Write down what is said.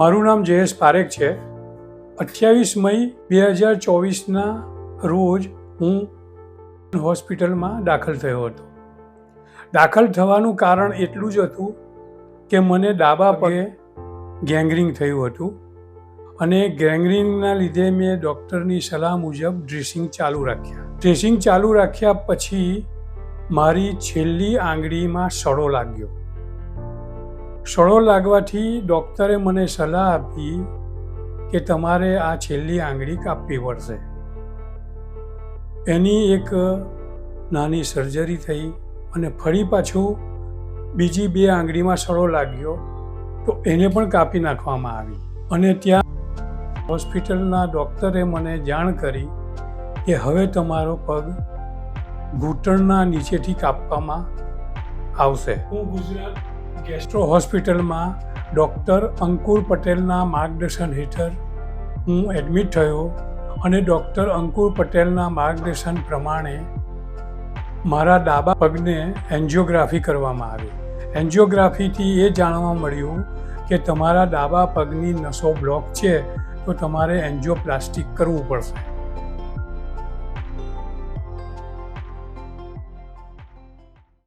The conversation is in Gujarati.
મારું નામ જયેશ પારેખ છે. 28 મઈ 2024ના રોજ હું હોસ્પિટલમાં દાખલ થયો હતો. દાખલ થવાનું કારણ એટલું જ હતું કે મને ડાબા પગે ગેંગ્રીન થયું હતું અને ગેંગ્રીનના લીધે મેં ડૉક્ટરની સલાહ મુજબ ડ્રેસિંગ ચાલુ રાખ્યા. ડ્રેસિંગ ચાલુ રાખ્યા પછી મારી છેલ્લી આંગળીમાં સડો લાગ્યો. સડો લાગવાથી ડૉક્ટરે મને સલાહ આપી કે તમારે આ છેલ્લી આંગળી કાપવી પડશે. એની એક નાની સર્જરી થઈ અને ફરી પાછું બીજી 2 આંગળીમાં સડો લાગ્યો તો એને પણ કાપી નાખવામાં આવી. અને ત્યાં હોસ્પિટલના ડૉક્ટરે મને જાણ કરી કે હવે તમારો પગ ઘૂંટણના નીચેથી કાપવામાં આવશે. હું ગુજરાત ગેસ્ટ્રો હોસ્પિટલમાં ડૉક્ટર અંકુર પટેલના માર્ગદર્શન હેઠળ હું એડમિટ થયો અને ડૉક્ટર અંકુર પટેલના માર્ગદર્શન પ્રમાણે મારા ડાબા પગને એન્જિયોગ્રાફી કરવામાં આવી. એન્જિયોગ્રાફીથી એ જાણવા મળ્યું કે તમારા ડાબા પગની નસો બ્લોક છે તો તમારે એન્જિયોપ્લાસ્ટિક કરવું પડશે.